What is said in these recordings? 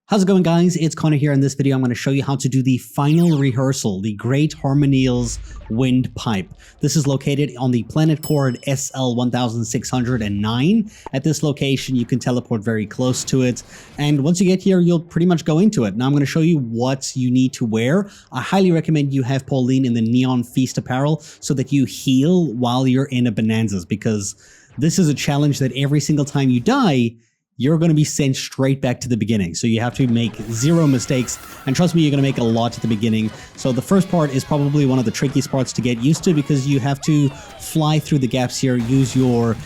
How's it going, guys? It's Connor here. In this video, I'm going to show you how to do the final rehearsal, the Great Harmoneel's Windpipe. This is located on the planet core at SL 1609. At this location, you can teleport very close to it. And once you get here, you'll pretty much go into it. Now I'm going to show you what you need to wear. I highly recommend you have Pauline in the Neon Feast apparel so that you heal while you're in a Bonanzas, because this is a challenge that every single time you die, you're going to be sent straight back to the beginning. So you have to make zero mistakes. And trust me, you're going to make a lot at the beginning. So the first part is probably one of the trickiest parts to get used to, because you have to fly through the gaps here, use your,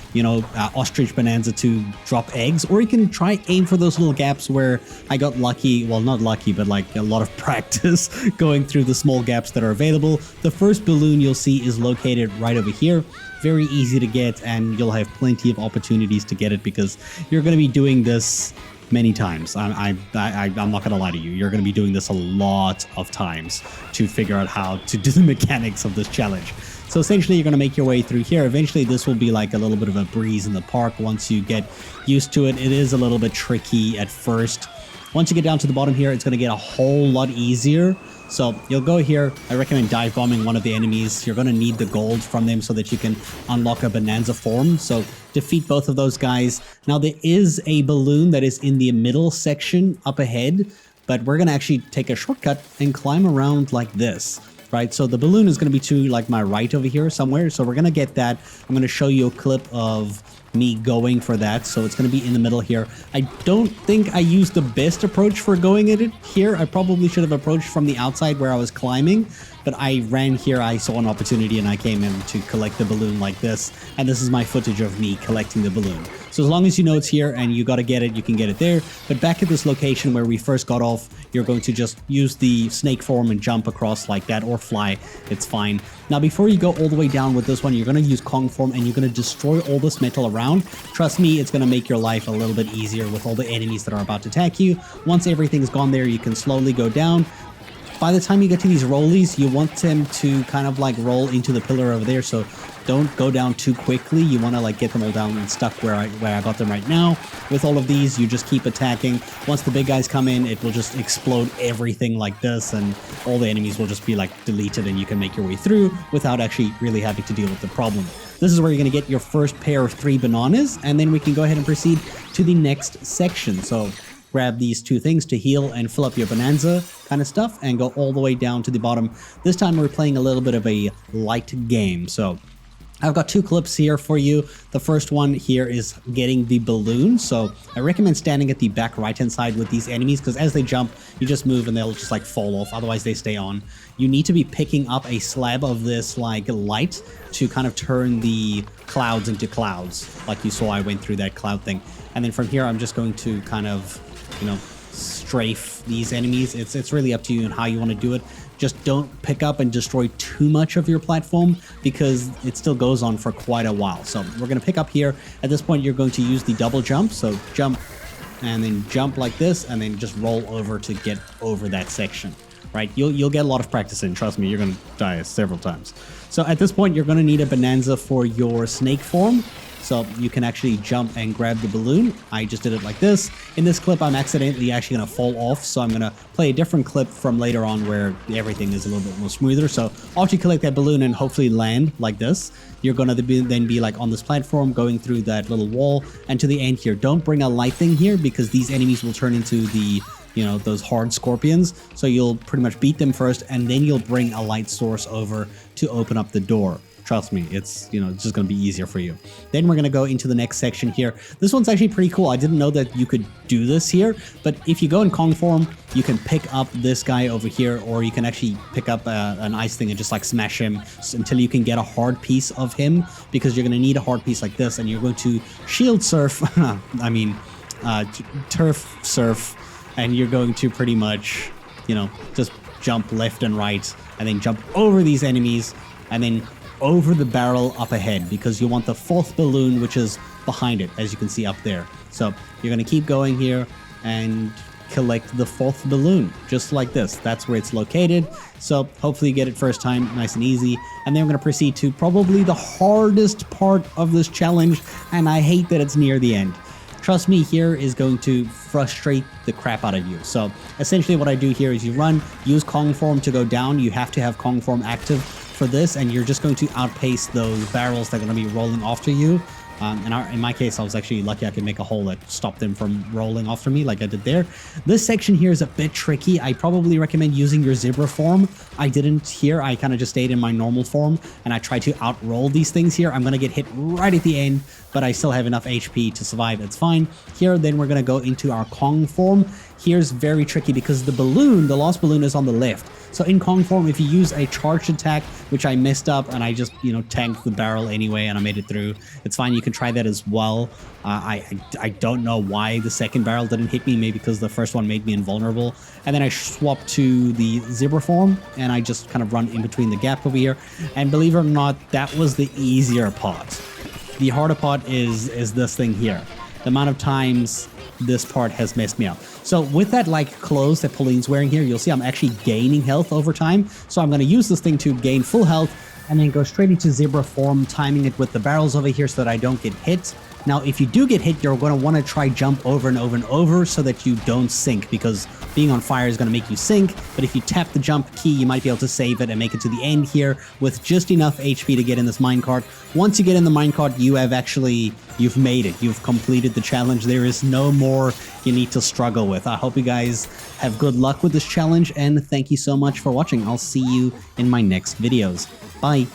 ostrich bonanza to drop eggs, or you can try aim for those little gaps where I got lucky. Well, not lucky, but like a lot of practice going through the small gaps that are available. The first balloon you'll see is located right over here. Very easy to get, and you'll have plenty of opportunities to get it because you're going to be doing this many times. I'm not going to lie to you. You're going to be doing this a lot of times to figure out how to do the mechanics of this challenge. So essentially, you're going to make your way through here. Eventually, this will be like a little bit of a breeze in the park once you get used to it. It is a little bit tricky at first. Once you get down to the bottom here, it's going to get a whole lot easier. So you'll go here. I recommend dive bombing one of the enemies. You're going to need the gold from them so that you can unlock a bonanza form. So defeat both of those guys. Now there is a balloon that is in the middle section up ahead, but we're going to actually take a shortcut and climb around like this. Right, so the balloon is going to be to like my right over here somewhere. So we're going to get that. I'm going to show you a clip of me going for that. So it's going to be in the middle here. I don't think I used the best approach for going at it here. I probably should have approached from the outside where I was climbing, but I ran here. I saw an opportunity and I came in to collect the balloon like this. And this is my footage of me collecting the balloon. So as long as you know it's here and you got to get it, you can get it there. But back at this location where we first got off, you're going to just use the snake form and jump across like that, or fly. It's fine. Now, before you go all the way down with this one, you're going to use Kong form and you're going to destroy all this metal around. Trust me, it's going to make your life a little bit easier with all the enemies that are about to attack you. Once everything's gone there, you can slowly go down. By the time you get to these rollies, you want them to kind of like roll into the pillar over there. So don't go down too quickly. You want to like get them all down and stuck where I got them right now. With all of these, you just keep attacking. Once the big guys come in, it will just explode everything like this, and all the enemies will just be like deleted, and you can make your way through without actually really having to deal with the problem. This is where you're going to get your first pair of 3 bananas, and then we can go ahead and proceed to the next section. So grab these 2 things to heal and fill up your bonanza kind of stuff, and go all the way down to the bottom. This time we're playing a little bit of a light game. So I've got 2 clips here for you. The first one here is getting the balloon. So I recommend standing at the back right-hand side with these enemies, because as they jump, you just move and they'll just like fall off. Otherwise, they stay on. You need to be picking up a slab of this like light to kind of turn the clouds into clouds. Like you saw, I went through that cloud thing. And then from here, I'm just going to kind of, strafe these enemies. It's really up to you and how you want to do it. Just don't pick up and destroy too much of your platform, because it still goes on for quite a while. So we're going to pick up here. At this point, you're going to use the double jump. So jump and then jump like this, and then just roll over to get over that section. Right? You'll get a lot of practice in. Trust me, you're going to die several times. So at this point, you're going to need a bonanza for your snake form. So you can actually jump and grab the balloon. I just did it like this. In this clip, I'm accidentally actually going to fall off. So I'm going to play a different clip from later on where everything is a little bit more smoother. So after you collect that balloon and hopefully land like this, you're going to then be like on this platform going through that little wall and to the end here. Don't bring a light thing here, because these enemies will turn into the those hard scorpions. So you'll pretty much beat them first, and then you'll bring a light source over to open up the door. Trust me, it's just going to be easier for you. Then we're going to go into the next section here. This one's actually pretty cool. I didn't know that you could do this here, but if you go in Kong form, you can pick up this guy over here, or you can actually pick up an ice thing and just like smash him until you can get a hard piece of him, because you're going to need a hard piece like this, and you're going to shield surf, turf surf, and you're going to pretty much, just jump left and right, and then jump over these enemies, and then over the barrel up ahead, because you want the 4th balloon, which is behind it, as you can see up there. So you're going to keep going here and collect the 4th balloon, just like this. That's where it's located. So hopefully you get it first time, nice and easy. And then we're going to proceed to probably the hardest part of this challenge, and I hate that it's near the end. trust me, here is going to frustrate the crap out of you. So essentially what I do here is you run, use Kong form to go down. You have to have Kong form active for this, and you're just going to outpace those barrels that are going to be rolling after you. In my case, I was actually lucky I could make a hole that stopped them from rolling after me like I did there. This section here is a bit tricky. I probably recommend using your zebra form. I didn't here. I kind of just stayed in my normal form, and I tried to outroll these things here. I'm going to get hit right at the end, but I still have enough HP to survive. It's fine. Here, then we're going to go into our Kong form. Here's very tricky because the balloon, the last balloon is on the left. So in Kong form, if you use a charged attack, which I messed up and I just, tanked the barrel anyway and I made it through, it's fine. You can try that as well. I don't know why the second barrel didn't hit me, maybe because the first one made me invulnerable. And then I swapped to the zebra form and I just kind of run in between the gap over here. And believe it or not, that was the easier part. The harder part is this thing here. The amount of times this part has messed me up. So with that clothes that Pauline's wearing here, you'll see I'm actually gaining health over time. So I'm going to use this thing to gain full health and then go straight into zebra form, timing it with the barrels over here so that I don't get hit. Now, if you do get hit, you're going to want to try jump over and over and over so that you don't sink, because being on fire is going to make you sink. But if you tap the jump key, you might be able to save it and make it to the end here with just enough HP to get in this minecart. Once you get in the minecart, you've made it. You've completed the challenge. There is no more you need to struggle with. I hope you guys have good luck with this challenge, and thank you so much for watching. I'll see you in my next videos. Bye.